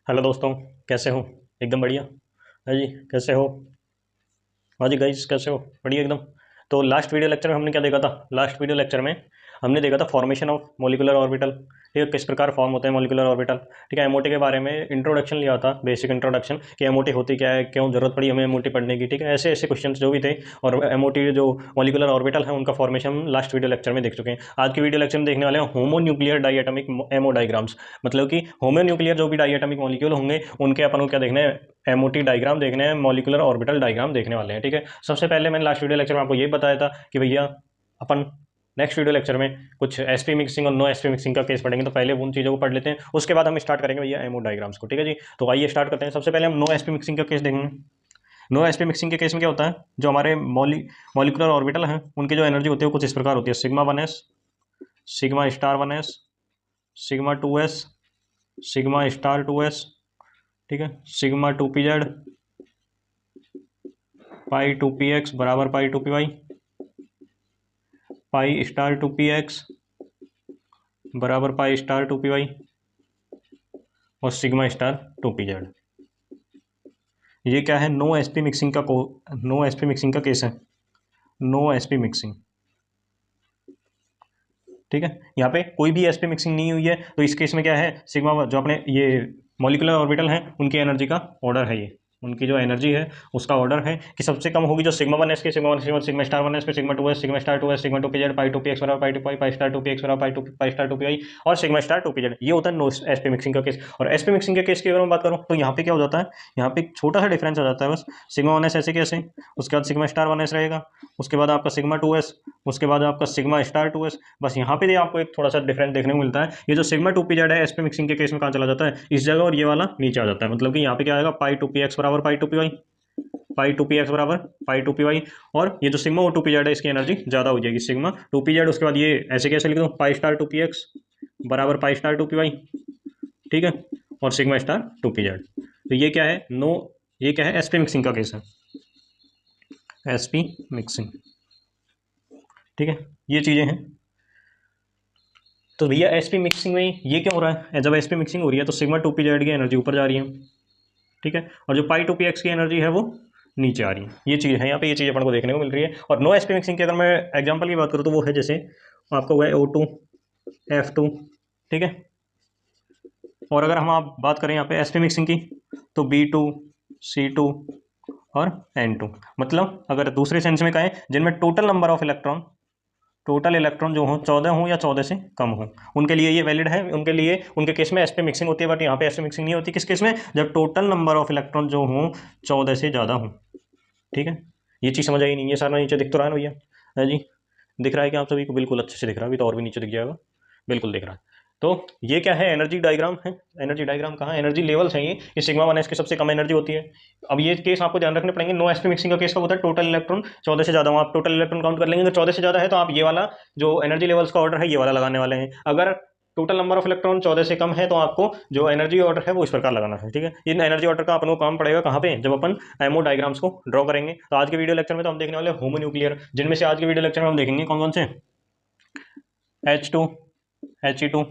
Hello दोस्तों, कैसे हो? एकदम बढ़िया। हाँ जी, कैसे हो? हाँ जी गाइस, कैसे हो? बढ़िया एकदम। तो लास्ट वीडियो लेक्चर में हमने क्या देखा था? लास्ट वीडियो लेक्चर में हमने देखा था फॉर्मेशन ऑफ मॉलिकुलर ऑर्बिटल। ठीक है, किस प्रकार फॉर्म होते हैं मॉलिकुलर ऑर्बिटल। ठीक है, एमओटी के बारे में इंट्रोडक्शन लिया था, बेसिक इंट्रोडक्शन कि एमओटी होती क्या है, क्यों जरूरत पड़ी हमें एमओटी पढ़ने की। ठीक है, ऐसे ऐसे क्वेश्चन जो भी थे। और एमओटी जो मॉलिकुलर ऑर्बिटल है उनका फॉर्मेशन हम लास्ट वीडियो लेक्चर में देख चुके हैं। आज की वीडियो लेक्चर में देखने वाले हैं homo nuclear diatomic MO diagrams. मतलब कि होमो न्यूक्लियर जो भी डाइएटमिक मॉलिक्यूल होंगे उनके अपन को क्या देखना है, एमओटी डायग्राम देखने हैं, मॉलिकुलर ऑर्बिटल डायग्राम देखने वाले हैं। ठीक है, सबसे पहले मैंने लास्ट वीडियो लेक्चर में आपको ये बताया था कि भैया अपन नेक्स्ट वीडियो लेक्चर में कुछ एसपी मिक्सिंग और नो एसपी मिक्सिंग का केस पढ़ेंगे। तो पहले उन चीज़ों को पढ़ लेते हैं, उसके बाद हम स्टार्ट करेंगे भैया एमओ डायग्राम्स को। ठीक है जी, तो आइए स्टार्ट करते हैं। सबसे पहले हम नो एसपी मिक्सिंग का केस देखेंगे। नो एसपी मिक्सिंग के केस में क्या होता है, जो हमारे मॉलिकुलर ऑर्बिटल हैं उनकी जो एनर्जी होती है वो कुछ इस प्रकार होती है: sigma 1s, sigma star 1s, sigma 2s, sigma star 2s। ठीक है, सिग्मा 2pz, पाई 2px बराबर पाई 2py, पाई स्टार 2px बराबर पाई स्टार 2py और सिग्मा स्टार 2pz। ये क्या है? नो एसपी मिक्सिंग का नो एसपी मिक्सिंग का केस है। No sp mixing. ठीक है, यहाँ पे कोई भी एसपी मिक्सिंग नहीं हुई है, तो इस केस में क्या है, सिग्मा जो अपने ये मॉलिकुलर ऑर्बिटल हैं उनकी एनर्जी का ऑर्डर है, ये उनकी जो एनर्जी है उसका ऑर्डर है कि सबसे कम होगी जो सिग्मा 1s के, सिग्मा 1 सिग्मा स्टार 1s पे, sigma 2s, sigma star 2s, sigma 2pz, पाई 2px बराबर पाई 2py, पाई स्टार 2px बराबर पाई स्टार 2py और सिग्मा स्टार 2pz। ये होता है नो एसपी मिक्सिंग का केस। और एसपी मिक्सिंग के केस की अगर मैं बात करूँ तो यहाँ पे क्या हो जाता है, यहाँ पे एक छोटा सा डिफरेंस आ जाता है बस। सिग्मा 1s ऐसे कैसे, उसके बाद सिग्मा स्टार 1s रहेगा, उसके बाद आपका सिग्मा 2s, उसके बाद आपका सिग्मा स्टार 2s। बस यहाँ पे आपको एक थोड़ा सा डिफरेंस देखने को मिलता है। ये जो सिग्मा 2pz है एसपी मिक्सिंग के केस में कहाँ चला जाता है, इस जगह, और ये वाला नीचे आ जाता है। मतलब कि यहाँ पे क्या आएगा, पाई 2px बराबर पाई 2py, पाई 2px बराबर पाई 2py। और ये जो सिग्मा और 2pz है इसकी एनर्जी ज़्यादा हो जाएगी, सिग्मा 2pz। उसके बाद ये ऐसे कैसे लिख दो, पाई स्टार 2px बराबर पाई स्टार 2py। ठीक है, और सिग्मा स्टार 2pz। तो ये क्या है, नो, ये क्या है, एसपी मिक्सिंग का केस है, एसपी मिक्सिंग। ठीक है, ये चीज़ें हैं। तो भैया एसपी मिक्सिंग में ये क्यों हो रहा है, जब एसपी मिक्सिंग हो रही है तो सिग्मा 2pz की एनर्जी ऊपर जा रही है। ठीक है, और जो पाई 2px की एनर्जी है वो नीचे आ रही है। ये चीज़ है, यहाँ पे ये चीज़ अपन को देखने को मिल रही है। और नो एसपी मिक्सिंग की अगर मैं एग्जांपल की बात करूँ तो वो है जैसे आपका हुआ है O2 F2। ठीक है, और अगर हम आप बात करें यहाँ पे एसपी मिक्सिंग की तो B2 C2 और N2। मतलब अगर दूसरे सेंस में कहें, जिनमें टोटल इलेक्ट्रॉन जो हो 14 हो या 14 से कम हो, उनके लिए ये वैलिड है। उनके लिए, उनके केस में एसपी मिक्सिंग होती है। बट यहाँ पे एसपी मिक्सिंग नहीं होती। किस केस में, जब टोटल नंबर ऑफ इलेक्ट्रॉन जो हो 14 से ज़्यादा हो। ठीक है, ये चीज़ समझ आई नहीं? ये सारा नीचे दिख तो रहा है ना भैया? है जी, दिख रहा है कि आप सभी को? बिल्कुल अच्छे से दिख रहा है, अभी तो और भी नीचे दिख जाएगा। बिल्कुल दिख रहा है। तो ये क्या है, एनर्जी डायग्राम है। एनर्जी डायग्राम कहाँ, एनर्जी लेवल्स हैं ये सिग्मा 1s की सबसे कम एनर्जी होती है। अब ये केस आपको ध्यान रखने पड़ेंगे। नो एसपी मिक्सिंग का केस का होता है टोटल इलेक्ट्रॉन 14 से ज़्यादा हो, आप टोटल इलेक्ट्रॉन काउंट कर लेंगे। अगर 14 से ज़्यादा है तो आप ये वाला जो एनर्जी लेवल्स का ऑर्डर है ये वाला लगाने वाले हैं। अगर टोटल नंबर ऑफ इलेक्ट्रॉन 14 से कम है तो आपको जो एनर्जी ऑर्डर है वो इस प्रकार लगाना है। ठीक है, इन एनर्जी ऑर्डर का अपन को काम पड़ेगा कहाँ पे, जब अपन एमओ डायग्राम्स को ड्रॉ करेंगे। तो आज के वीडियो लेक्चर में तो हम देखने वाले होमो न्यूक्लियर, जिनमें से आज के वीडियो लेक्चर में हम देखेंगे कौन कौन से, H2, He2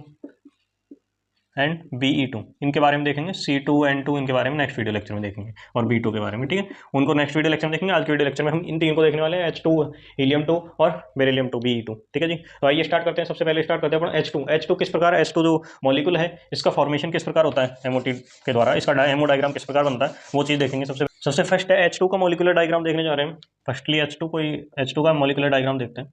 एंड Be2, इनके बारे में देखेंगे। C2 N2 इनके बारे में नेक्स्ट वीडियो लेक्चर में देखेंगे, और B2 के बारे में। ठीक है, उनको नेक्स्ट वीडियो लेक्चर में देखेंगे। आज के वीडियो लेक्चर में हम इन तीन को देखने वाले हैं, H2, हीलियम 2 और बेरिलियम 2 Be2। ठीक है जी, तो आइए स्टार्ट करते हैं। सबसे पहले स्टार्ट करते हैं अपन H2। H2 किस प्रकार, H2 जो मॉलिक्यूल है इसका फॉर्मेशन किस प्रकार होता है एमओटी के द्वारा, इसका एमओ डायग्राम किस प्रकार बनता है वो चीज़ देखेंगे। सबसे फर्स्ट है H2 का मॉलिक्यूलर डायग्राम देखने जा रहे हैं। फर्स्टली H2 का मॉलिक्यूलर डायग्राम देखते हैं।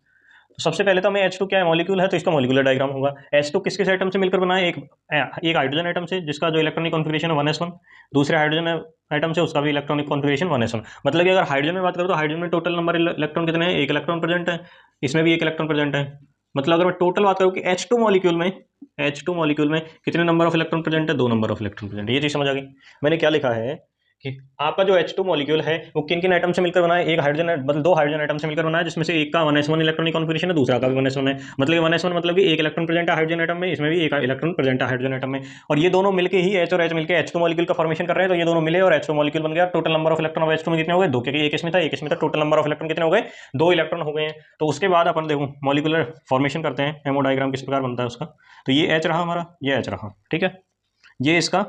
तो सबसे पहले तो हमें H2 क्या है, मॉलिक्यूल है, तो इसका मॉलिक्यूलर डायग्राम होगा। H2 किस किस एटम से मिलकर बना है, एक हाइड्रोजन एटम से जिसका जो इलेक्ट्रॉनिक कॉन्फिगरेशन है 1s1, दूसरे हाइड्रोजन एटम से उसका भी इलेक्ट्रॉनिक कॉन्फिगरेशन 1s1। मतलब कि अगर हाइड्रोजन में बात करें तो हाइड्रोजन में टोटल नंबर इलेक्ट्रॉन कितने हैं, एक इलेक्ट्रॉन प्रेजेंट है, इसमें भी एक इलेक्ट्रॉन प्रेजेंट है। मतलब अगर मैं टोटल बात करूँ कि H2 मॉलिक्यूल में कितने नंबर ऑफ इलेक्ट्रॉन प्रेजेंट है, 2 नंबर ऑफ इलेक्ट्रॉन प्रेजेंट है। ये चीज़ समझ आ गई? मैंने क्या लिखा है कि आपका जो H2 मॉलिक्यूल है वो किन किन एटम से मिलकर बना है, एक हाइड्रोजन मतलब 2 हाइड्रोजन एटम से मिलकर बना है, जिसमें से एक का 1s1 इलेक्ट्रॉनिक कॉन्फिगरेशन है, दूसरा का भी 1s1 है। मतलब 1s1 मतलब कि एक इलेक्ट्रॉन प्रेजेंट है हाइड्रोजन एटम में, इसमें भी एक इलेक्ट्रॉन प्रेजेंट है हाइड्रोजन एटम में। और ये दोनों मिलकर ही H और H मिलकर H2 मॉलिक्यूल का फॉर्मेशन कर रहे हैं। तो ये दोनों मिले और H2 मॉलिक्यूल बन गया। Total number of electron of H2 में कितने हो गए, 2, क्योंकि एक इसमें था एक इसमें था। टोटल नंबर ऑफ इलेक्ट्रॉन कितने हो गए, 2 इलेक्ट्रॉन हो गए हैं। तो उसके बाद अपन देखो मॉलिक्यूलर फॉर्मेशन करते हैं, हेमोडायग्राम किस प्रकार बनता है उसका। तो ये H रहा हमारा, ये H रहा। ठीक है, ये इसका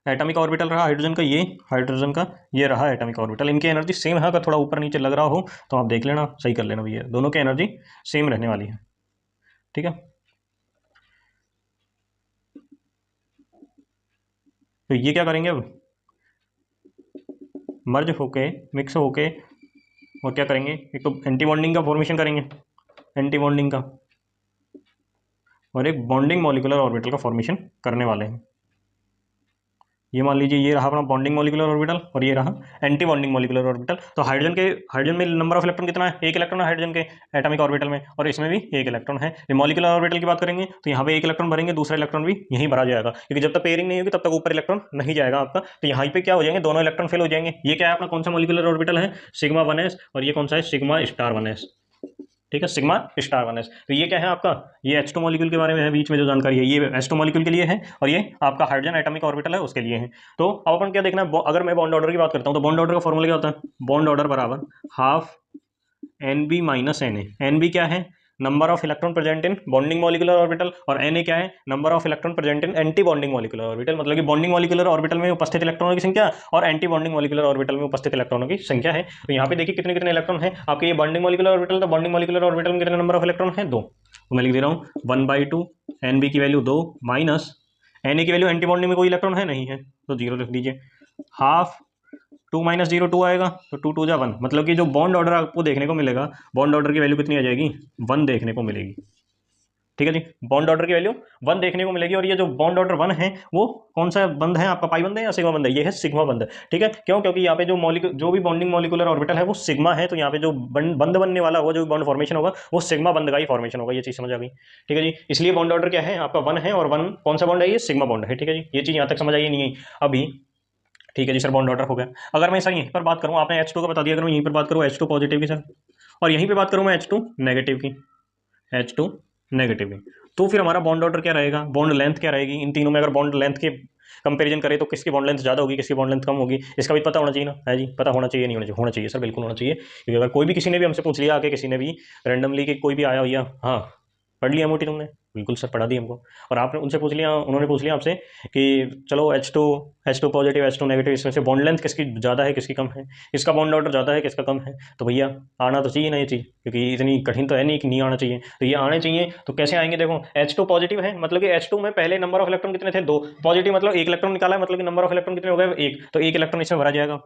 एटॉमिक ऑर्बिटल रहा हाइड्रोजन का, ये हाइड्रोजन का ये रहा एटॉमिक ऑर्बिटल। इनकी एनर्जी सेम है, अगर थोड़ा ऊपर नीचे लग रहा हो तो आप देख लेना, सही कर लेना भैया, दोनों की एनर्जी सेम रहने वाली है, ठीक है। तो ये क्या करेंगे अब, मर्ज होके मिक्स होके और क्या करेंगे, एक तो एंटी बॉन्डिंग का फॉर्मेशन करेंगे, एंटी बॉन्डिंग का, और एक बॉन्डिंग मॉलिकुलर ऑर्बिटल का फॉर्मेशन करने वाले हैं। ये मान लीजिए ये रहा अपना बॉन्डिंग मॉलिकुलर ऑर्बिटल और ये रहा एंटी बॉन्डिंग मॉलिकुलर ऑर्बिटल। तो हाइड्रोजन में नंबर ऑफ इलेक्ट्रॉन कितना है, एक इलेक्ट्रॉन है हाइड्रोजन के एटॉमिक ऑर्बिटल में, और इसमें भी एक इलेक्ट्रॉन है। ये मॉलिकुलर ऑर्बिटल की बात करेंगे तो यहाँ पे एक इलेक्ट्रॉन भरेंगे, दूसरा इलेक्ट्रॉन भी यहीं भरा जाएगा, क्योंकि जब तक पेयरिंग नहीं होगी तब तक ऊपर इलेक्ट्रॉन नहीं जाएगा आपका। तो यहाँ पे क्या हो जाएंगे, दोनों इलेक्ट्रॉन फेल हो जाएंगे। ये क्या है अपना, कौन सा मॉलिकुलर ऑर्बिटल है, सिग्मा 1s, और ये कौन सा है, सिग्मा स्टार 1s, ठीक है, सिग्मा स्टार 1s। तो ये क्या है आपका, ये H2 मॉलिक्यूल के बारे में है, बीच में जो जानकारी है ये H2 मॉलिक्यूल के लिए है, और ये आपका हाइड्रोजन एटॉमिक ऑर्बिटल है उसके लिए है। तो अब अपन क्या देखना है, अगर मैं बॉन्ड ऑर्डर की बात करता हूँ तो बॉन्ड ऑर्डर का फॉर्मूला क्या होता है, बॉन्ड ऑर्डर बराबर half NB minus Na। NB क्या है, number of electron present in bonding molecular orbital, और Na क्या है, number of electron present in anti bonding molecular orbital. मतलब कि बॉन्डिंग मॉलिकुलर ऑर्बिटल में उपस्थित इलेक्ट्रॉनों की संख्या और एंटी बॉन्डिंग मॉलिकुलर ऑर्बिटल में उपस्थित इलेक्ट्रॉनों की संख्या है। तो यहाँ पे देखिए कितने कितने इलेक्ट्रॉन है आपके, ये बॉन्डिंग मॉलिकुलर ऑर्बिटल, तो बॉन्डिंग मॉलिकुलर ऑर्बिटल में कितने नंबर ऑफ इलेक्ट्रॉन है, 2। तो मैं लिख दे रहा हूँ 1/2, NB की वैल्यू 2 माइनस Na की वैल्यू, एंटी बॉन्डिंग में कोई इलेक्ट्रॉन है नहीं है तो 0 लिख दीजिए, हाफ 2 माइनस 0 2 आएगा, तो 2 2 जा 1। मतलब कि जो बॉन्ड ऑर्डर आपको देखने को मिलेगा, बॉन्ड ऑर्डर की वैल्यू कितनी आ जाएगी, 1 देखने को मिलेगी, ठीक है जी। बॉन्ड ऑर्डर की वैल्यू 1 देखने को मिलेगी। और ये जो बॉन्ड ऑर्डर 1 है वो कौन सा बंद है आपका, पाई बंद है या सिग्मा बंद है, ये है सिग्मा बंद, ठीक है। क्यों, क्योंकि यहाँ पे जो भी बॉन्डिंग मॉलिकुलर ऑर्बिटल है वो सिग्मा है, तो यहाँ पे जो बंद बनने वाला होगा, जो बॉन्ड फॉर्मेशन होगा वो सिग्मा बंद का ही फॉर्मेशन होगा। ये चीज समझ आ गई, ठीक है जी। इसलिए बॉन्ड ऑर्डर क्या है आपका, 1 है, और 1 कौन सा बॉन्ड है, ये सिग्मा बॉन्ड है, ठीक है जी। ये चीज यहाँ तक समझ आई नहीं आई अभी, ठीक है जी सर, बॉन्ड ऑर्डर हो गया। अगर मैं सर यहीं पर बात करूँ, आपने H2 का बता दिया, अगर मैं यहीं पर बात करूँ H2 पॉजिटिव की सर, और यहीं पर बात करूँ मैं H2 नेगेटिव की, H2 नेगेटिव की, तो फिर हमारा बॉन्ड ऑर्डर क्या रहेगा, बॉन्ड लेंथ क्या रहेगी, इन तीनों में अगर बॉन्ड लेंथ के कंपैरिजन करें तो किसकी बॉन्ड लेंथ ज़्यादा होगी, किसकी बॉन्ड लेंथ कम होगी, इसका भी पता होना चाहिए ना, है जी। पता होना चाहिए, नहीं होना चाहिए, होना चाहिए सर, बिल्कुल होना चाहिए। क्योंकि अगर कोई भी किसी ने भी हमसे पूछ लिया आके, किसी ने भी रैंडमली कि कोई भी आया भैया, हाँ पढ़ लिया मोटी तुमने, बिल्कुल सर पढ़ा दी हमको, और आपने उनसे पूछ लिया, उन्होंने पूछ लिया आपसे कि चलो H2 पॉजिटिव H2 नेगेटिव, इसमें से बॉन्ड लेंथ किसकी ज़्यादा है किसकी कम है, किसका बॉन्ड ऑर्डर ज़्यादा है किसका कम है, तो भैया आना तो चाहिए ना ये चीज़, क्योंकि इतनी कठिन तो है नहीं कि नहीं आना चाहिए, तो ये आने चाहिए। तो कैसे आएंगे, देखो H2 पॉजिटिव है, मतलब कि H2 में पहले नंबर ऑफ इलेक्ट्रॉन कितने थे, 2, पॉजिटिव मतलब एक इलेक्ट्रॉन निकाला है, मतलब कि नंबर ऑफ इलेक्ट्रॉन कितने हो गए, 1, तो एक इलेक्ट्रॉन इसमें भरा जाएगा,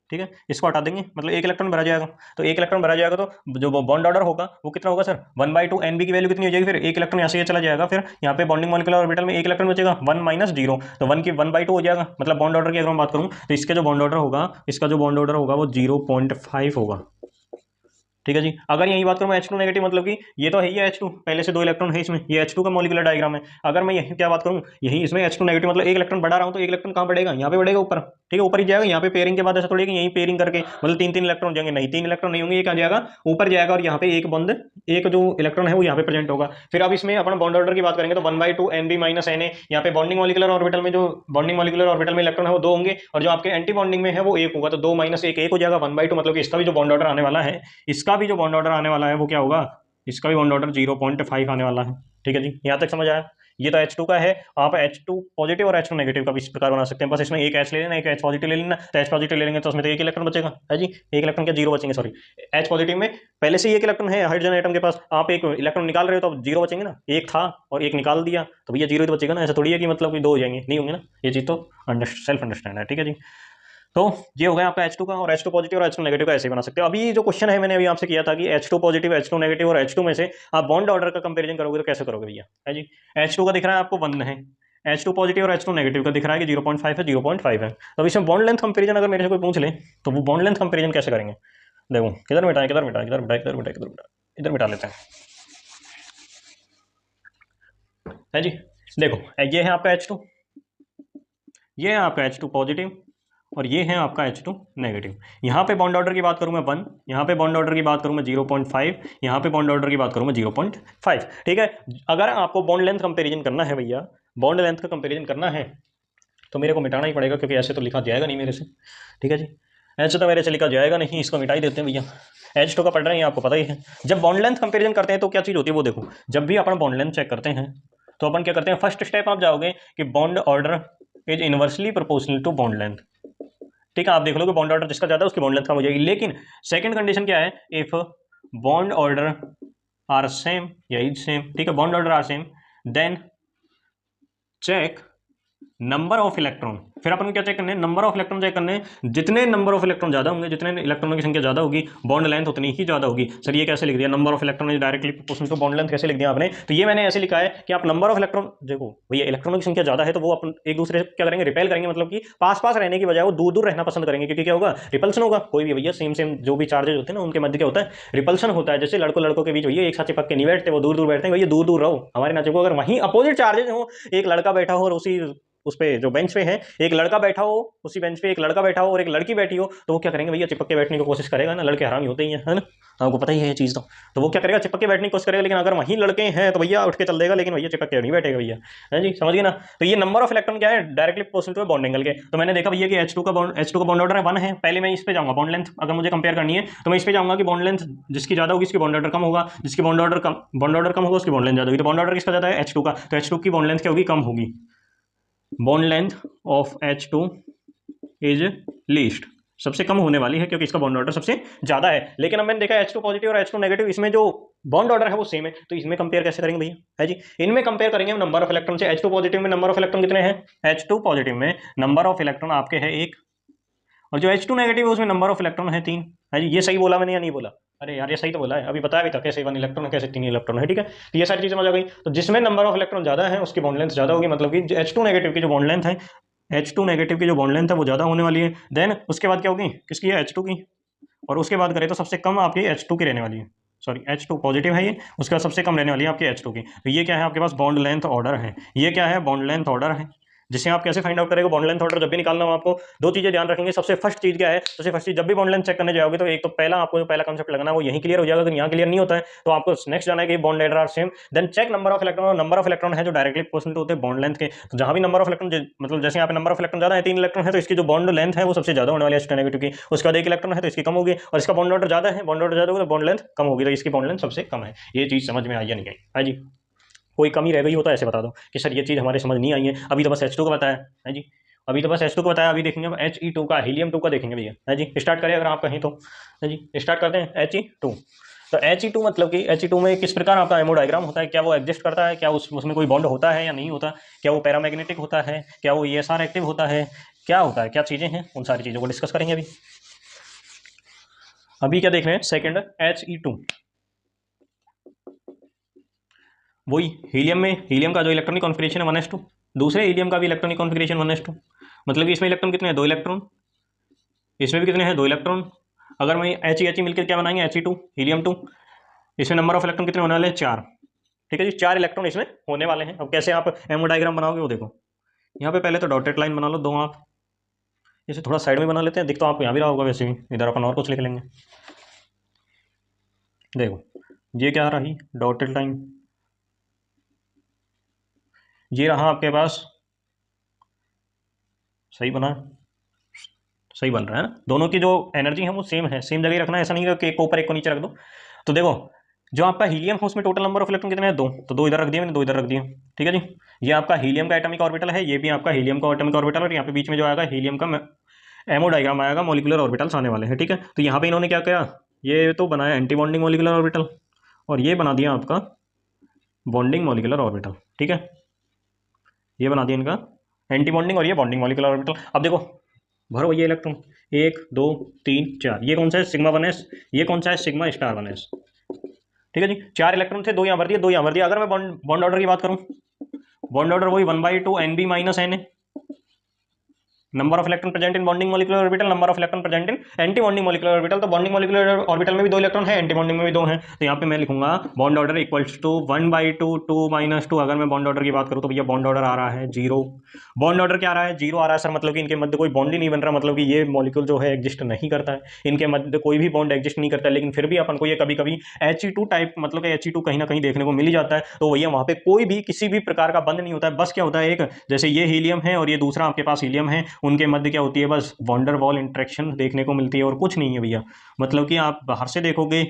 ठीक है, इसको हटा देंगे, मतलब एक इलेक्ट्रॉन भरा जाएगा। तो एक इलेक्ट्रॉन भरा जाएगा तो जो बॉन्ड ऑर्डर होगा वो कितना होगा सर, 1/2, NB की वैल्यू कितनी हो जाएगी, फिर एक इलेक्ट्रॉन यहाँ से ये चला जाएगा, फिर यहाँ पे बॉन्डिंग मॉलिकुलर ऑर्बिटल में एक इलेक्ट्रॉन बचेगा, 1 माइनस 0, तो 1 की 1/2 हो जाएगा। मतलब बॉन्ड ऑर्डर की अगर मैं बात करूँ तो इसका जो बॉन्ड ऑर्डर होगा, इसका जो बॉन्ड ऑर्डर होगा वो 0.5 होगा, ठीक है जी। अगर यही बात करूं मैं H2 नेगेटिव, मतलब कि ये तो है ही H2, पहले से 2 इलेक्ट्रॉन है इसमें, ये H2 का मॉलिक्यूलर डायग्राम है। अगर मैं यही क्या बात करूं, यही इसमें H2 नेगेटिव मतलब एक इलेक्ट्रॉन बढ़ा रहा हूं, तो एक इलेक्ट्रॉन कहां बढ़ेगा, यहाँ पे बढ़ेगा ऊपर, ठीक है, ऊपर ही जाएगा। यहाँ पे पेयरिंग के बाद ऐसा थोड़ी कि यहीं पेयरिंग करके मतलब 3 3 इलेक्ट्रॉन जाएंगे, नहीं 3 इलेक्ट्रॉन नहीं होंगे, ये कहाँ जाएगा, ऊपर जाएगा, और यहाँ पे एक बंद एक जो इलेक्ट्रॉन है वो यहाँ पे प्रेजेंट होगा। फिर अब इसमें अपन बॉन्ड ऑर्डर की बात करेंगे तो 1/2 NB माइनस Na, यहाँ पे बॉन्डिंग मॉलिकुलर ऑर्बिटल में जो बॉन्डिंग मॉलिकुलर ऑर्बिटल में इलेक्ट्रॉन है वो 2 होंगे, और जो आपके एंटी बॉन्डिंग में है वो 1 होगा, तो 2 माइनस 1 1 हो जाएगा, 1/2। मतलब कि इसका भी जो बॉन्ड ऑर्डर आने वाला है, इसका भी जो बॉन्ड ऑर्डर आने वाला है वो क्या होगा, इसका भी बॉन्ड ऑर्डर 0.5 आने वाला है, ठीक है जी। यहाँ तक समझ आया। ये तो H2 का है, आप H2 पॉजिटिव और H2 नेगेटिव का भी इस प्रकार बना सकते हैं, बस इसमें एक H ले लेना, एक H पॉजिटिव ले लेना। तो H पॉजिटिव ले लेंगे तो उसमें तो एक इलेक्ट्रॉन बचेगा, है जी, एक इलेक्ट्रॉन क्या 0 बचेंगे, सॉरी H पॉजिटिव में पहले से एक इलेक्ट्रॉन है हाइड्रोजन एटम के पास, आप एक इलेक्ट्रॉन निकाल रहे हो तो अब 0 बचेंगे ना, एक था और एक निकाल दिया तो भैया 0 ही तो बचेगा ना, ऐसा थोड़ी है कि मतलब कि 2 हो जाएंगे, नहीं होंगे ना, ये चीज़ तो सेल्फ अंडरस्टैंड है, ठीक है जी। तो ये हो गया आपका H2 का, और H2 पॉजिटिव और H2 नेगेटिव का ऐसे ही बना सकते हो। अभी जो क्वेश्चन है मैंने अभी आपसे किया था कि H2 पॉजिटिव H2 नेगेटिव और H2 में से आप बॉन्ड ऑर्डर का कंपैरिजन करोगे तो कैसे करोगे भैया, है जी। H2 का दिख रहा है आपको 1 है, H2 पॉजिटिव और H2 नेगेटिव का दिख रहा है कि 0.5 है, 0.5 है। तो इसमें बॉन्ड लेंथ कंपैरिजन अगर मेरे से कोई पूछ ले तो वो बॉन्ड लेंथ कंपैरिजन कैसे करेंगे, देखो किधर मिटाएं किधर मिटाएं किधर मिटाएं किधर मिटाएं किधर मिटाएं, इधर मिटा लेते हैं, है जी। देखो ये है आपका H2, ये है आपका H2 पॉजिटिव, और ये है आपका H2 नेगेटिव। यहाँ पे बॉन्ड ऑर्डर की बात करूँ मैं 1, यहाँ पे बॉन्ड ऑर्डर की बात करूँ मैं 0.5, यहाँ पे बॉन्ड ऑर्डर की बात करूँ मैं 0.5, ठीक है। अगर आपको बॉन्ड लेंथ कंपैरिजन करना है भैया, बॉन्ड लेंथ का कंपैरिजन करना है तो मेरे को मिटाना ही पड़ेगा, क्योंकि ऐसे तो लिखा जाएगा नहीं मेरे से, ठीक है जी, ऐसे तो मेरे से लिखा जाएगा नहीं, इसको मिटा ही देते हैं भैया। H2 का पढ़ रहे हैं आपको पता ही है। जब बॉन्ड लेंथ कंपैरिजन करते हैं तो क्या चीज़ होती है वो देखो, जब भी अपन बॉन्ड लेंथ चेक करते हैं तो अपन क्या करते हैं, फर्स्ट स्टेप आप जाओगे कि bond order is inversely proportional to bond length. ठीक है, आप देख लो कि बॉन्ड ऑर्डर जिसका ज्यादा है उसकी बॉन्ड लेंथ कम हो जाएगी। लेकिन सेकंड कंडीशन क्या है, if bond order are same या इज सेम, ठीक है, bond order are same, then check number of electron. फिर अपन को क्या चेक करने हैं, नंबर ऑफ इलेक्ट्रॉन चेक करने हैं। जितने नंबर ऑफ इलेक्ट्रॉन ज्यादा होंगे, जितने इलेक्ट्रॉनों की संख्या ज्यादा होगी, बॉन्ड लेंथ उतनी ही ज्यादा होगी। सर ये कैसे लिख दिया, number of electron is directly proportional to bond length, कैसे लिख दिया आपने? तो ये मैंने ऐसे लिखा है कि आप नंबर ऑफ इलेक्ट्रॉन, देखो भैया इलेक्ट्रॉनों की संख्या ज्यादा है तो वो अपन एक दूसरे से क्या करेंगे, रिपेल करेंगे, मतलब कि पास पास रहने की बजाय वो दूर दूर रहना पसंद करेंगे, क्योंकि क्या होगा, रिपल्सन होगा। कोई भी भैया सेम सेम जो भी चार्जेज होते हैं ना उनके मध्य क्या होता है, रिपल्सन होता है। जैसे लड़कों लड़कों के बीच भैया एक साथ चिपक के नहीं बैठते, वो दूर दूर बैठते हैं, भैया दूर दूर रहो, हमारे ना चिपको। अगर वहीं अपोजिट चार्जेज हो, एक लड़का बैठा हो और उसी उस पे जो बेंच पे है एक लड़का बैठा हो, उसी बेंच पे एक लड़का बैठा हो और एक लड़की बैठी हो, तो वो क्या करेंगे भैया, चिपक के बैठने की कोशिश करेगा ना। लड़के हरामी होते ही हैं, है ना, आपको पता ही है ये चीज़। तो वो क्या करेगा, चिपक के बैठने की कोशिश करेगा। लेकिन अगर वहीं लड़के हैं तो भैया उठ के चल देगा, लेकिन भैया चिपक के नहीं बैठेगा भैया, है जी, समझ गए ना। तो ये नंबर ऑफ इलेक्ट्रॉन क्या है, directly proportional to bond angle के। तो मैंने देखा भैया कि H2 का बॉन्ड ऑर्डर है 1 है। पहले मैं इस पे जाऊंगा, बॉन्ड लेंथ अगर मुझे कंपेयर करनी है तो मैं इस पे जाऊंगा कि बॉन्ड लेंथ जिसकी ज्यादा होगी उसकी बॉन्ड ऑर्डर कम होगा, जिसकी बॉन्ड ऑर्डर कम होगा उसकी बॉन्ड लेंथ ज्यादा होगी। तो बॉन्ड ऑर्डर किसका ज्यादा है, H2 का, तो H2 की बॉन्ड लेंथ क्या होगी, कम होगी। Bond length of H2 is least, सबसे कम होने वाली है क्योंकि इसका बॉन्ड ऑर्डर सबसे ज्यादा है। लेकिन अब मैंने देखा H2 पॉजिटिव और H2 नेगेटिव, इसमें जो बॉन्ड ऑर्डर है वो सेम है, तो इसमें कंपेयर कैसे करेंगे भैया, है जी, इनमें कंपेयर करेंगे हम नंबर ऑफ इलेक्ट्रॉन से। H2 पॉजिटिव में नंबर ऑफ इलेक्ट्रॉन कितने हैं, H2 पॉजिटिव में नंबर ऑफ इलेक्ट्रॉन आपके है 1, और जो H2 नेगेटिव है उसमें नंबर ऑफ इलेक्ट्रॉन है 3, है जी। ये सही बोला मैंने या नहीं बोला, अरे यार ये सही तो बोला है, अभी बताया भी था कैसे 1 इलेक्ट्रॉन है कैसे 3 इलेक्ट्रॉन है, ठीक है। तो ये सारी चीजें समझ आ गई। तो जिसमें नंबर ऑफ इलेक्ट्रॉन ज्यादा है उसकी बॉन्ड लेंथ ज्यादा होगी, मतलब कि H2 नेगेटिव की जो बॉन्ड लेंथ है, H2 नेगेटिव की जो बॉन्ड लेंथ है वो ज्यादा होने वाली है। देन उसके बाद क्या होगी, किसकी है, H2 की, और उसके बाद करें तो सबसे कम आपकी H2 की रहने वाली है, सॉरी H2 पॉजिटिव है ये, उसके बाद सबसे कम रहने वाली है आपकी H2 की। तो ये क्या है आपके पास, बॉन्ड लेंथ ऑर्डर है। ये क्या है, बॉन्ड लेंथ ऑर्डर है, जिसे आप कैसे फाइंड आउट करेंगे, बॉन्ड लेंथ ऑर्डर जब भी निकालना हो आपको दो चीजें ध्यान रखेंगे। सबसे फर्स्ट चीज क्या है, सबसे फर्स्ट चीज जब भी बॉन्ड लेंथ चेक करने जाओगे तो एक तो पहला आपको जो पहला कांसेप्ट लगना है वो यहीं क्लियर हो जाएगा। अगर यहाँ क्लियर नहीं होता है तो आपको नेक्स्ट जाना है कि bond order are same, then check number of electron. और नंबर ऑफ इलेक्ट्रॉन है जो डायरेक्टली प्रोपोर्शनल होते हैं बॉन्ड लेंथ के। तो जहां भी नंबर ऑफ इलेक्ट्रॉन, मतलब जैसे यहाँ पे नंबर ऑफ इलेक्ट्रॉन ज्यादा है, 3 इलेक्ट्रॉन है, तो इसकी जो बॉन्ड लेंथ है वो सबसे ज्यादा होने वाली है H2 नेगेटिव की। उसके बाद 1 इलेक्ट्रॉन है तो इसकी कम होगी, और इसका बॉन्ड ऑर्डर ज्यादा है, बॉन्ड ऑर्डर ज्यादा होगा तो बॉन्ड लेंथ कम होगी, तो इसकी बॉन्ड लेंथ सबसे कम है। ये चीज समझ में आई या नहीं आई, है जी। कोई कमी रह गई हो तो ऐसे बता दो कि सर ये चीज हमारे समझ नहीं आई है, अभी तो बस H2 का बताया है जी, अभी तो बस H2 को बताया। अभी देखेंगे He2 का, हीलियम 2 का देखेंगे भैया, है जी। स्टार्ट करें अगर आप कहीं तो, है जी, स्टार्ट करते हैं He2। तो He2 मतलब कि He2 में किस प्रकार आपका एमो डायग्राम होता है, क्या वो एग्जिस्ट करता है, क्या उसमें कोई बॉन्ड होता है या नहीं होता, क्या वो पैरामैग्नेटिक होता है, क्या वो ESR एक्टिव होता है, क्या होता है, क्या चीजें हैं, उन सारी चीजों को डिस्कस करेंगे अभी। अभी क्या देख रहे हैं, सेकेंड He2, वही हीलियम में, हीलियम का जो इलेक्ट्रॉनिक कॉन्फिगरेशन है 1s2, दूसरे हीलियम का भी इलेक्ट्रॉनिक कॉन्फिगरेशन 1s2, मतलब कि इसमें इलेक्ट्रॉन कितने हैं, 2 इलेक्ट्रॉन, इसमें भी कितने हैं, 2 इलेक्ट्रॉन। अगर मैं He मिलकर क्या बनाएंगे, He2 हीलियम 2, इसमें नंबर ऑफ इलेक्ट्रॉन कितने होने वाले हैं, 4, ठीक है जी, 4 इलेक्ट्रॉन इसमें होने वाले हैं। अब कैसे आप एमो डायग्राम बनाओगे वो देखो, यहाँ पे पहले तो डॉटेड लाइन बना लो 2 आप, इसे थोड़ा साइड में बना लेते हैं, दिख तो आपको यहाँ भी रहा होगा वैसे भी, इधर अपन और कुछ लिख लेंगे। देखो ये क्या रही, डॉटेड लाइन, ये रहा आपके पास, सही बना, सही बन रहा है ना, दोनों की जो एनर्जी है वो सेम है, सेम जगह ही रखना है, ऐसा नहीं है कि एक को ऊपर एक को नीचे रख दो। तो देखो जो आपका हीलियम है उसमें टोटल नंबर ऑफ इलेक्ट्रॉन कितने हैं, 2, तो 2 इधर रख दिए मैंने, 2 इधर रख दिए, ठीक है जी। ये आपका हीलियम का एटॉमिक ऑर्बिटल है, ये भी आपका हीलियम का एटॉमिक ऑर्बिटल, और यहाँ पे बीच में जो आएगा हीलियम का एमो डायग्राम आएगा, मॉलिक्यूलर ऑर्बिटल्स आने वाले हैं, ठीक है। तो यहाँ पे इन्होंने क्या किया, ये तो बनाया एंटी बॉन्डिंग मॉलिक्यूलर ऑर्बिटल, और ये बना दिया आपका बॉन्डिंग मॉलिक्यूलर ऑर्बिटल, ठीक है, ये बना दिया इनका एंटी बॉन्डिंग और ये बॉन्डिंग मॉलिक्यूलर ऑर्बिटल। अब देखो भरो ये इलेक्ट्रॉन, 1 2 3 4, ये कौन सा है, सिग्मा 1s, ये कौन सा है, सिग्मा स्टार 1s, ठीक है जी। 4 इलेक्ट्रॉन थे, 2 यहाँ भर दिए, 2 यहाँ भर दिया। अगर मैं बॉन्ड ऑर्डर की बात करूं, बॉन्ड ऑर्डर वही 1/2 NB - NA, number of electron present in bonding molecular orbital, number of electron present in anti bonding molecular orbital. तो बॉन्डिंग मॉलिक्यूलर ऑर्बिटल में भी 2 इलेक्ट्रॉन है, एंटी बॉन्डिंग में भी 2 हैं, तो यहाँ पे मैं लिखूंगा बॉन्ड ऑर्डर इक्वल्स टू 1/2 2 - 2। अगर मैं बॉन्ड ऑर्डर की बात करूँ तो भैया बॉन्ड ऑर्डर आ रहा है 0, बॉन्ड ऑर्डर क्या आ रहा है, 0 आ रहा है सर, मतलब कि इनके मध्य कोई बॉन्ड ही नहीं बन रहा, मतलब कि ये मॉलिक्यूल जो है एग्जिस्ट नहीं करता है, इनके मध्य कोई भी बॉन्ड एग्जिस्ट नहीं करता। लेकिन फिर भी अपन को ये कभी कभी He2 टाइप, मतलब कि He2 कहीं ना कहीं देखने को मिल ही जाता है। तो भैया वहाँ पे कोई भी किसी भी प्रकार का बंद नहीं होता है, बस क्या होता है, एक जैसे ये हीलियम है और ये दूसरा आपके पास हीलियम है, उनके मध्य क्या होती है, बस वॉन्डर वॉल इंटरेक्शन देखने को मिलती है और कुछ नहीं है भैया। मतलब कि आप बाहर से देखोगे,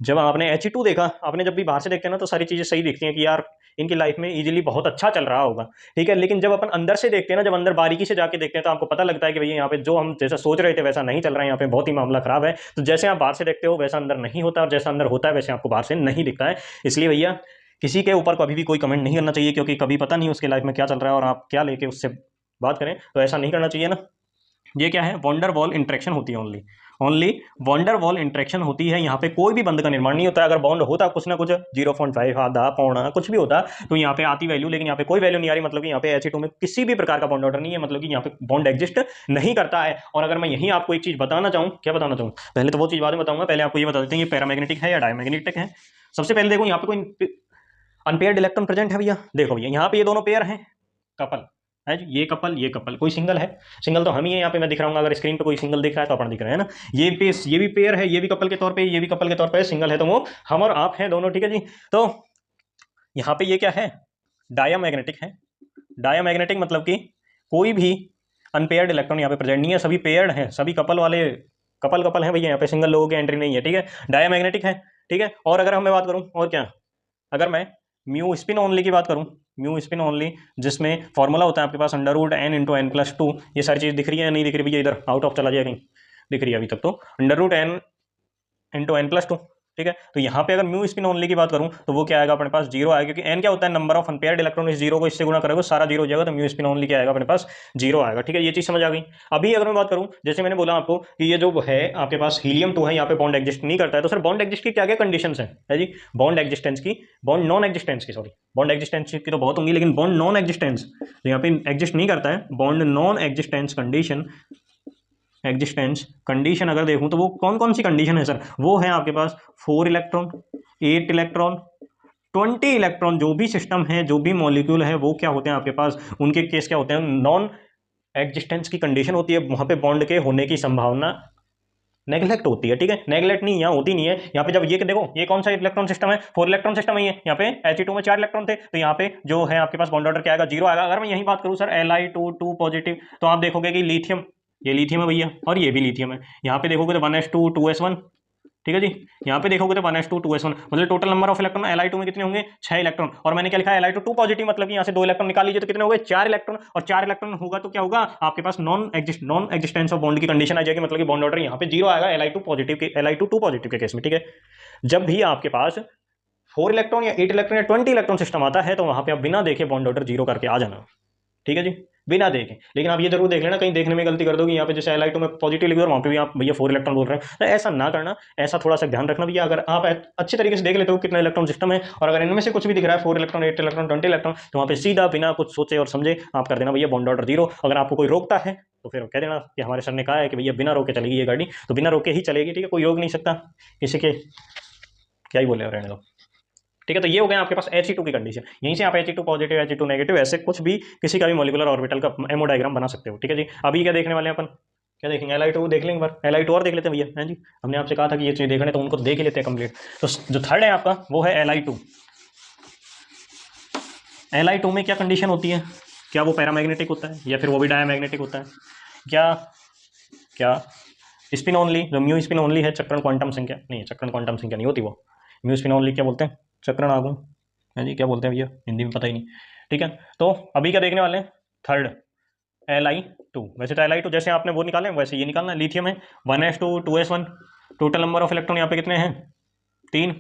जब आपने He2 देखा, आपने जब भी बाहर से देखते हैं ना तो सारी चीजें सही दिखती हैं कि यार इनकी लाइफ में इजीली बहुत अच्छा चल रहा होगा, ठीक है। लेकिन जब अपन अंदर से देखते हैं ना, जब अंदर बारीकी से जाके देखते हैं, तो आपको पता लगता है कि भैया यहाँ पे जो हम जैसा सोच रहे थे वैसा नहीं चल रहा है, यहाँ पे बहुत ही मामला खराब है। तो जैसे आप बाहर से देखते हो वैसा अंदर नहीं होता, और जैसा अंदर होता है वैसे आपको बाहर से नहीं दिखता है। इसलिए भैया किसी के ऊपर कभी भी कोई कमेंट नहीं करना चाहिए, क्योंकि कभी पता नहीं उसके लाइफ में क्या चल रहा है और आप क्या लेके उससे बात करें, तो ऐसा नहीं करना चाहिए ना। ये क्या है, वॉन्डर वॉल इंट्रैक्शन होती है, only only van der Waals interaction होती है। यहाँ पे कोई भी बंद का निर्माण नहीं होता है। अगर बॉन्ड होता कुछ ना कुछ 0.5 आधा पौना कुछ भी होता तो यहाँ पे आती वैल्यू, लेकिन यहाँ पे कोई वैल्यू नहीं आ रही, मतलब कि यहाँ पे He2 में किसी भी प्रकार का बॉन्ड ऑर्डर नहीं है, मतलब कि यहाँ पे बॉन्ड एग्जिस्ट नहीं करता है। और अगर मैं यहीं आपको एक चीज बताना चाहूँ, क्या बताना चाहूँ, पहले तो वो चीज बाद में बताऊंगा, पहले आपको ये बता देते हैं ये पैरामैग्नेटिक है या डायमैग्नेटिक है। सबसे पहले देखो यहाँ पे कोई अनपेयर्ड इलेक्ट्रॉन प्रेजेंट है भैया, देखो भैया यहाँ पे ये दोनों पेयर हैं, कपल है जी, ये कपल कोई सिंगल है, सिंगल तो हम ही है यहाँ पे, मैं दिख रहा हूँ, अगर स्क्रीन पे कोई सिंगल दिख रहा है तो अपन दिख रहे हैं ना। ये भी पेयर है, ये भी कपल के तौर पे, ये भी कपल के तौर पे सिंगल है, तो वो हम और आप हैं दोनों, ठीक है जी। तो यहाँ पे ये क्या है, डायामैग्नेटिक है। डायामैग्नेटिक मतलब कि कोई भी अनपेयर्ड इलेक्ट्रॉन यहाँ पे प्रेजेंट नहीं है, सभी पेयर्ड हैं, सभी कपल वाले कपल कपल हैं भैया, यहाँ पे सिंगल लोगों की एंट्री नहीं है, ठीक है। डायामैग्नेटिक है, ठीक है। और अगर मैं बात करूँ और क्या, अगर मैं म्यू स्पिन ओनली की बात करूं, म्यू स्पिन ओनली जिसमें फॉर्मूला होता है आपके पास √n × n+2, ये सारी चीज दिख रही है नहीं दिख रही भैया, इधर आउट ऑफ चला जाएगा कहीं, दिख रही है अभी तक तो, √n × n+2, ठीक है। तो यहाँ पे अगर म्यू स्पिन ओनली की बात करूं तो वो क्या आएगा अपने पास, जीरो आएगा, क्योंकि n क्या होता है, नंबर ऑफ अनपेयर्ड इलेक्ट्रॉन, इस जीरो को इससे गुणा करोगे सारा जीरो हो जाएगा, तो म्यू स्पिन ओनली क्या आएगा अपने पास, जीरो आएगा, ठीक है। ये चीज समझ आ गई। अभी अगर मैं बात करूं, जैसे मैंने बोला आपको कि ये जो है आपके पास हीलियम-2 है, यहाँ पे बॉन्ड एग्जिस्ट नहीं करता है, तो सर बॉन्ड एग्जिस्ट की क्या क्या कंडीशन है जी, बॉन्ड एग्जिस्टेंस की, बॉन्ड नॉन एग्जिस्टेंस की, सॉरी बॉन्ड एग्जिस्टेंस की तो बहुत होंगी, लेकिन बॉन्ड नॉन एग्जिस्टेंस तो यहाँ पे एग्जिस्ट नहीं करता है, bond non existence condition, existence condition अगर देखूं तो वो कौन कौन सी कंडीशन है सर, वो है आपके पास 4 इलेक्ट्रॉन, 8 इलेक्ट्रॉन, 20 इलेक्ट्रॉन, जो भी सिस्टम है, जो भी मॉलिक्यूल है, वो क्या होते हैं आपके पास, उनके केस क्या होते हैं, नॉन एग्जिस्टेंस की कंडीशन होती है, वहां पे बॉन्ड के होने की संभावना नेग्लेक्ट होती है, ठीक है। नेग्लेक्ट नहीं, यहाँ होती नहीं है। यहाँ पे जब ये देखो, ये कौन सा इलेक्ट्रॉन सिस्टम है, 4 इलेक्ट्रॉन सिस्टम है ये, यहाँ पे He2 में 4 इलेक्ट्रॉन थे, तो यहाँ पे जो है आपके पास बॉन्ड ऑर्डर क्या आएगा, जीरो आएगा। अगर मैं यही बात करूँ सर Li2 2 पॉजिटिव, तो आप देखोगे कि लिथियम, ये लिथियम है भैया और ये भी लिथियम है। यहाँ पे देखोगे तो 1s2 2s1, ठीक है जी। यहाँ पे देखोगे तो 1s2 2s1, मतलब total number of electron Li2 में कितने होंगे, 6 इलेक्ट्रॉन। और मैंने क्या लिखा है, Li2 2 पॉजिटिव, मतलब कि यहाँ से 2 इलेक्ट्रॉन निकाल लीजिए तो कितने हो गए, 4 इलेक्ट्रॉन। और 4 इलेक्ट्रॉन होगा तो क्या होगा आपके पास, नॉन एग्जिस्टेंस ऑफ बॉन्ड की कंडीशन आ जाएगी, मतलब कि बॉन्ड ऑर्डर यहाँ पे जीरो आएगा Li2 पॉजिटिव के, Li2 2 पॉजिटिव के केस में, ठीक है। जब भी आपके पास 4 इलेक्ट्रॉन या 8 इलेक्ट्रॉन या 20 इलेक्ट्रॉन सिस्टम आता है, तो वहां पे आप बिना देखे बॉन्ड ऑर्डर जीरो करके आ जाना, ठीक है जी, बिना देखे। लेकिन आप ये जरूर देख लेना, कहीं देखने में गलती कर दोगे, यहाँ पे जैसे Li2 में पॉजिटिव लिख दो, वहाँ पे भी आप भैया 4 इलेक्ट्रॉन बोल रहे हैं, तो ऐसा ना करना, ऐसा थोड़ा सा ध्यान रखना भैया। अगर आप अच्छे तरीके से देख लेते हो कितना इलेक्ट्रॉन सिस्टम है, और अगर इनमें से कुछ भी दिख रहा है 4 इलेक्ट्रॉन 8 इलेक्ट्रॉन 20 इलेक्ट्रॉन, तो वहाँ पे सीधा बिना कुछ सोचे और समझे आप कर देना भैया बॉन्ड ऑर्डर जीरो। अगर आपको कोई रोकता है तो फिर कह देना कि हमारे सर ने कहा है कि भैया बिना रोके चलेगी ये गाड़ी, तो बिना रोके ही चलेगी, ठीक है, कोई रोक नहीं सकता किसी के, क्या ही बोले रहने दो, ठीक है। तो ये हो गया आपके पास He2 की कंडीशन। यहीं से आप He2 पॉजिटिव He2 नेगेटिव ऐसे कुछ भी किसी का भी मॉलिक्यूलर ऑर्बिटल का एमो डायग्राम बना सकते हो, ठीक है जी। अभी क्या देखने वाले हैं अपन, क्या देखेंगे, Li2 देख लेंगे, बार Li2 और देख लेते हैं भैया, हैं जी। हमने आपसे कहा था कि ये चीज देखने, तो उनको देख ही लेते हैं कंप्लीट। तो जो थर्ड है आपका वो है Li2। Li2 में क्या कंडीशन होती है, क्या वो पैरामैग्नेटिक होता है या फिर वो भी डायमैग्नेटिक होता है, क्या क्या स्पिन ओनली, जो म्यू स्पिन ओनली है, चक्रण क्वांटम संख्या नहीं है, चक्रण क्वांटम संख्या नहीं होती वो, म्यू स्पिन ओनली क्या बोलते हैं, चक्रण आगुण है जी, क्या बोलते हैं भैया, हिंदी में पता ही नहीं, ठीक है। तो अभी क्या देखने वाले हैं, थर्ड Li2। वैसे तो Li2 जैसे आपने वो निकाले वैसे ये निकालना है, लिथियम है 1s2 2s1, total number of electron यहाँ पे कितने हैं, 3।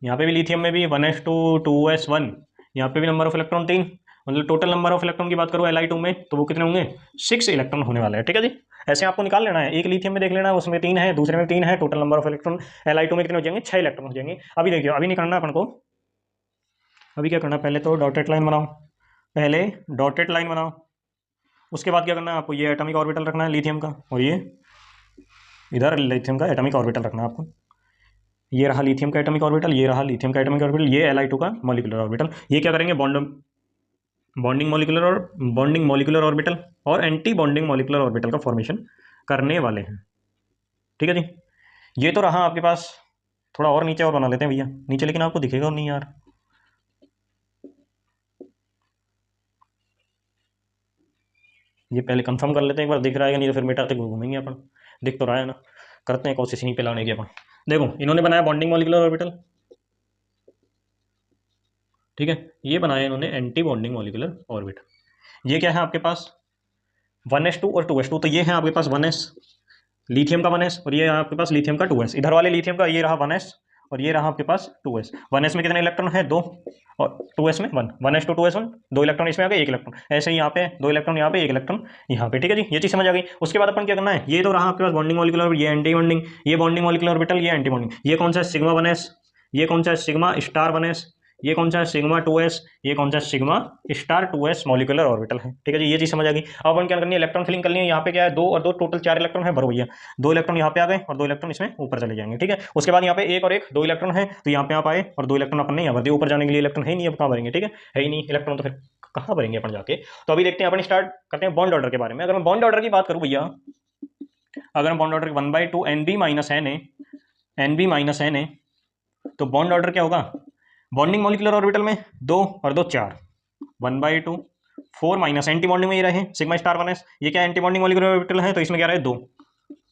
यहाँ पे भी लिथियम में भी 1s2 2s1, यहाँ पे भी नंबर ऑफ इलेक्ट्रॉन 3, मतलब टोटल नंबर ऑफ इलेक्ट्रॉन की बात करूँ Li2 में तो वो कितने होंगे, 6 इलेक्ट्रॉन होने वाले हैं, ठीक है जी। ऐसे आपको निकाल लेना है, एक लिथियम में देख लेना है उसमें 3 है, दूसरे में 3 है, total number of electron Li2 में कितने हो जाएंगे, 6 इलेक्ट्रॉन हो जाएंगे। अभी देखिए, अभी निकालना अपन को, अभी क्या करना, पहले तो डॉटेड लाइन बनाओ, पहले डॉटेड लाइन बनाओ, उसके बाद क्या करना है आपको, ये एटॉमिक ऑर्बिटल रखना है लिथियम का, और ये इधर लिथियम का एटॉमिक ऑर्बिटल रखना है आपको। ये रहा लिथियम का एटॉमिक ऑर्बिटल, ये रहा लिथियम का एटॉमिक ऑर्बिटल, ये Li2 का मॉलिक्यूलर ऑर्बिटल। ये क्या करेंगे, बॉन्डिंग मॉलिक्यूलर ऑर्बिटल और एंटी बॉन्डिंग मॉलिक्यूलर ऑर्बिटल का फॉर्मेशन करने वाले हैं, ठीक है जी। ये तो रहा आपके पास, थोड़ा और नीचे और बना लेते हैं भैया, नीचे लेकिन आपको दिखेगा और नहीं यार, ये पहले कंफर्म कर लेते हैं एक बार, दिख रहा है नहीं तो फिर मिटाते घूमेंगे अपन, दिख तो रहा है ना, करते हैं कोशिश नहीं पे लाने की अपन। देखो इन्होंने बनाया बॉन्डिंग मॉलिक्यूलर ऑर्बिटल, ठीक है, ये बनाया इन्होंने एंटी बॉन्डिंग मॉलिक्यूलर ऑर्बिटल। ये क्या है आपके पास 1s2 और 2s2, तो ये है आपके पास 1s लिथियम का 1s और ये आपके पास लिथियम का 2s। इधर वाले लिथियम का ये रहा 1s और ये रहा आपके पास 2s। 1s में कितने इलेक्ट्रॉन है 2 और 2s में 1, 1s2 2s1, 2 इलेक्ट्रॉन इसमें आ गए 1 इलेक्ट्रॉन, ऐसे ही यहाँ पे 2 इलेक्ट्रॉन यहाँ पे 1 इलेक्ट्रॉन यहाँ पे। ठीक है जी, ये चीज समझ आ गई। उसके बाद अपन क्या करना है, ये तो रहा आपके पास बॉन्डिंग मॉलिक्यूलर, ये एंटी बॉन्डिंग, ये बॉन्डिंग मॉलिक्यूलर ऑर्बिटल, ये एंटी बॉन्डिंग। ये कौन सा है सिग्मा 1s, ये कौन सा है सिग्मा स्टार 1s, ये कौन सा है सिग्मा 2s, ये कौन सा sigma star 2s molecular orbital है। ठीक है जी, ये चीज समझ आ गई। अब अपन क्या करनी है, इलेक्ट्रॉन फिलिंग करनी है। यहाँ पे क्या है 2 और 2 टोटल 4 इलेक्ट्रॉन है, भरो भैया। 2 इलेक्ट्रॉन यहाँ पे आ गए और 2 इलेक्ट्रॉन इसमें ऊपर चले जाएंगे। ठीक है, उसके बाद यहाँ पे 1 और 1 2 इलेक्ट्रॉन है, तो यहाँ पे आप आए और 2 इलेक्ट्रॉन अपन नहीं यहाँ भर दिए। ऊपर जाने के लिए इलेक्ट्रॉन है ही नहीं, अब कहाँ भरेंगे। ठीक है ही नहीं इलेक्ट्रॉन, तो फिर कहाँ भरेंगे अपन जाके। तो अभी देखते हैं, अपन स्टार्ट करते हैं बॉन्ड ऑर्डर के बारे में। अगर मैं बॉन्ड ऑर्डर की बात करूँ भैया, अगर मैं बॉन्ड ऑर्डर 1/2 NB-NA तो बॉन्ड ऑर्डर क्या होगा, बॉन्डिंग मॉलिक्यूलर ऑर्बिटल में 2 और 2 4, 1/2 4 माइनस एंटी बॉन्डिंग में ये रहे सिग्मा स्टार 1s। ये क्या एंटी बॉन्डिंग मॉलिक्यूलर ऑर्बिटल है, तो इसमें क्या रहे 2,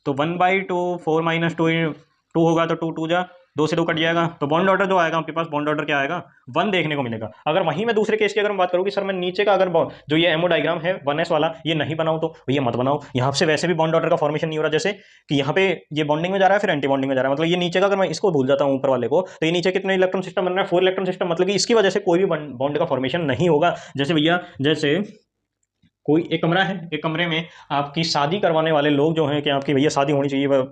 तो 1/2 4 माइनस 2 होगा, तो 2 2 जा 2 से 2 कट जाएगा। तो बॉन्ड ऑर्डर जो आएगा आपके पास, बॉन्ड ऑर्डर क्या आएगा 1 देखने को मिलेगा। अगर वहीं मैं दूसरे केस की अगर मैं बात करूँ कि सर मैं नीचे का अगर जो ये एमओ डायग्राम है 1s वाला ये नहीं बनाऊँ, तो भैया मत बनाओ। यहाँ से वैसे भी बॉन्ड ऑर्डर का फॉर्मेशन नहीं हो रहा, जैसे कि यहाँ पे ये बॉन्डिंग में जा रहा है फिर एंटी बॉन्डिंग में जा रहा है। मतलब ये नीचे का अगर मैं इसको भूल जाता हूँ ऊपर वाले को, तो ये नीचे कितने इलेक्ट्रॉन सिस्टम बन रहा है 4 इलेक्ट्रॉन सिस्टम, मतलब कि इसकी वजह से कोई भी बॉन्ड का फॉर्मेशन नहीं होगा। जैसे भैया जैसे कोई एक कमरा है, एक कमरे में आपकी शादी करवाने वाले लोग जो हैं कि आपकी भैया शादी होनी चाहिए,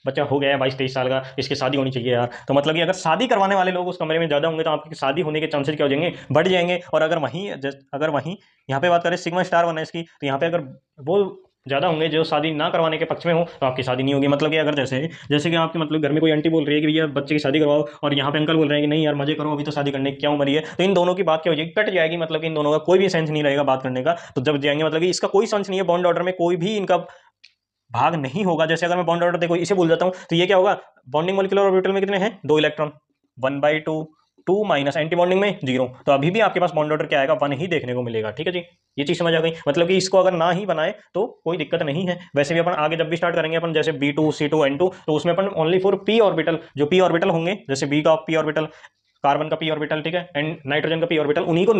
बच्चा हो गया है 22-23 साल का, इसकी शादी होनी चाहिए यार, तो मतलब कि अगर शादी करवाने वाले लोग उस कमरे में ज़्यादा होंगे तो आपकी शादी होने के चांसेस क्या हो जाएंगे, बढ़ जाएंगे। और अगर वहीं यहाँ पे बात करें सिग्मा स्टार 1s की, तो यहाँ पे अगर वो ज़्यादा होंगे जो शादी ना करवाने के पक्ष में हो, तो आपकी शादी नहीं होगी। मतलब कि अगर जैसे कि आपके मतलब घर में कोई आंटी बोल रही है कि भैया बच्चे की शादी करवाओ, और यहाँ पे अंकल बोल रहे हैं कि नहीं यार मजे करो, अभी तो शादी करने की क्या उम्र है, तो इन दोनों की बात क्या हो जाएगी, कट जाएगी। मतलब कि इन दोनों का कोई भी सेंस नहीं रहेगा बात करने का। तो जब जाएंगे मतलब कि इसका कोई सेंस नहीं है, बॉन्ड ऑर्डर में कोई भी इनका भाग नहीं होगा। जैसे अगर मैं बॉन्ड ऑर्डर देखो इसे भूल जाता हूं, तो ये क्या होगा, बॉन्डिंग मॉलिक्यूलर ऑर्बिटल में कितने हैं 2 इलेक्ट्रॉन, 1/2 2 माइनस एंटी बॉन्डिंग में 0, तो अभी भी आपके पास बॉन्ड ऑर्डर क्या आएगा 1 ही देखने को मिलेगा। ठीक है जी, ये चीज समझ आ गई। मतलब कि इसको अगर ना ही बनाए तो कोई दिक्कत नहीं है। वैसे भी अपन आगे जब भी स्टार्ट करेंगे अपन जैसे B2 C2 N2, तो उसमें अपन ओनली फॉर पी ऑर्बिटल, जो पी ऑर्बिटल होंगे जैसे बी का पी ऑर्बिटल, कार्बन का पी ऑर्बिटल, ठीक है, एंड नाइट्रोजन का पी ऑर्बिटल, उन्हीं को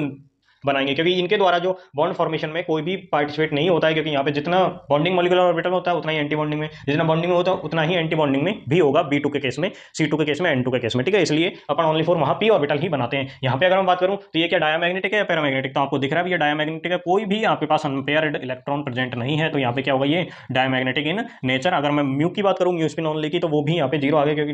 बनाएंगे, क्योंकि इनके द्वारा जो बॉन्ड फॉर्मेशन में कोई भी पार्टिसिपेट नहीं होता है। क्योंकि यहाँ पे जितना बॉन्डिंग मॉलिक्यूलर ऑर्बिटल होता है उतना ही एंटी बॉन्डिंग में, जितना बॉन्डिंग में होता है उतना ही एंटी बॉन्डिंग में भी होगा, B2 के केस में, C2 के केस में, N2 के केस में। ठीक है, इसलिए अपन ओनली फॉर वहाँ पी ऑर्बिटल ही बनाते हैं। यहाँ पे अगर मैं बात करूँ तो ये क्या डायामैग्नेटिक है या पैरामैग्नेटिक, तो आपको दिख रहा है ये डायामैग्नेटिक है, कोई भी आपके पास अनपेयर्ड इलेक्ट्रॉन प्रेजेंट नहीं है, तो यहाँ पे क्या होगा ये डायामैग्नेटिक इन नेचर। अगर मैं म्यू की बात करूँ, म्यू स्पिन ओनली की, तो वो भी यहाँ पे 0 आ गया, क्योंकि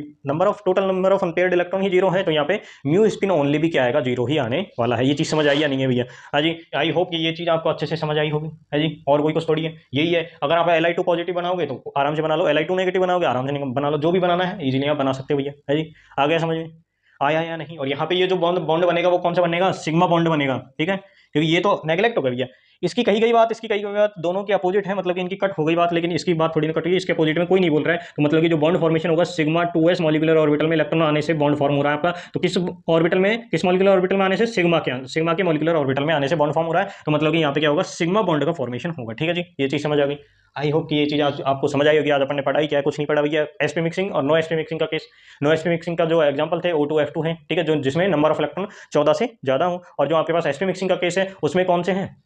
total number of unpaired electron ही 0 है, तो यहाँ पे म्यू स्पिन ओनली भी क्या आएगा 0 ही आने वाला है। ये चीज समझ आई या नहीं है भैया? हाँ जी, आई होप कि ये चीज आपको अच्छे से समझ आई होगी है जी, और कोई कुछ थोड़ी है, यही है। अगर आप Li2 पॉजिटिव बनाओगे तो आराम से बना लो, Li2 नेगेटिव बनाओगे आराम से बना लो, जो भी बनाना है इजीली आप बना सकते हो भैया है जी। आ गया समझ में, आया या नहीं? और यहाँ पे ये जो बॉन्ड बनेगा वो कौन सा बनेगा, सिग्मा बॉन्ड बनेगा। ठीक है, क्योंकि ये तो नेग्लेक्ट हो गया भैया, इसकी कही गई बात दोनों के अपोजिट है, मतलब कि इनकी कट हो गई बात, लेकिन इसकी बात थोड़ी ना कट गई, इसके अपोजिट में कोई नहीं बोल रहा है। तो मतलब कि जो बॉन्ड फॉर्मेशन होगा सिग्मा 2s मॉलिक्यूलर ऑर्बिटल में इलेक्ट्रॉन आने से बॉन्ड फॉर्म हो रहा है आपका, तो किस ऑर्बिटल में, किस मॉलिक्यूलर ऑर्बिटल में आने से, सिग्मा के मॉलिक्यूलर ऑर्बिटल में आने से बॉन्ड फॉर्म हो रहा है। तो मतलब कि यहाँ पे क्या होगा, सिग्मा बॉन्ड का फॉर्मेशन होगा। ठीक है जी, ये चीज समझ आ गई। आई होप कि ये चीज आपको समझ आई होगी। आज अपन ने पढ़ाई क्या है, कुछ नहीं पढ़ा भैया, sp मिक्सिंग और नो sp मिक्सिंग का केस। नो sp मिक्सिंग का जो एग्जांपल थे O2F2 है, ठीक है, जो जिसमें नंबर ऑफ इलेक्ट्रॉन 14 से ज्यादा हो, और जो आपके पास sp मिक्सिंग का केस है उसमें कौन से हैं,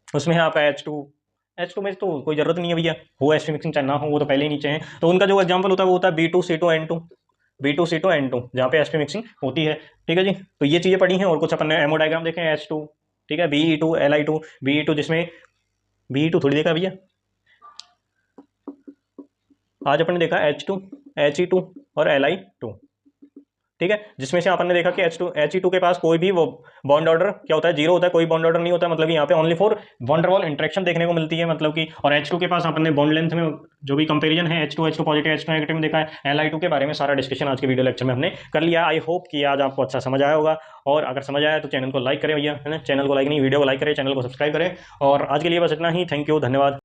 उसमें है आपका H2 में तो कोई जरूरत नहीं है भैया, हो sp मिक्सिंग चाहे ना हो, वो तो पहले ही नीचे हैं। तो उनका जो एग्जांपल होता है वो होता है B2C2 N2, जहाँ पे sp मिक्सिंग होती है। ठीक है जी, तो ये चीजें पढ़ी हैं। और कुछ अपन ने एमो डायग्राम देखे हैं, H2, ठीक है, Be2 Li2, Be2 जिसमें Be2 थोड़ी देखा भैया, आज अपन ने देखा H2 He2 और Li2, ठीक है, जिसमें से अपन ने देखा कि He2 के पास कोई भी वो बॉन्ड ऑर्डर क्या होता है, 0 होता है, कोई बॉन्ड ऑर्डर नहीं होता। मतलब यहाँ पे only for van der Waals interaction देखने को मिलती है, मतलब कि। और H2 के पास अपन ने बॉन्ड लेंथ में जो भी कंपैरिजन है H2 पॉजिटिव H2 नेगेटिव में देखा है। Li2 के बारे में सारा डिस्कशन आज के वीडियो लेक्चर में हमने कर लिया। आई होप कि आज आपको अच्छा समझ आया होगा, और अगर समझ आया तो चैनल को लाइक करें भैया, है ना, चैनल को लाइक नहीं वीडियो को लाइक करें, चैनल को सब्सक्राइब करें। और आज के लिए बस इतना ही, थैंक यू, धन्यवाद।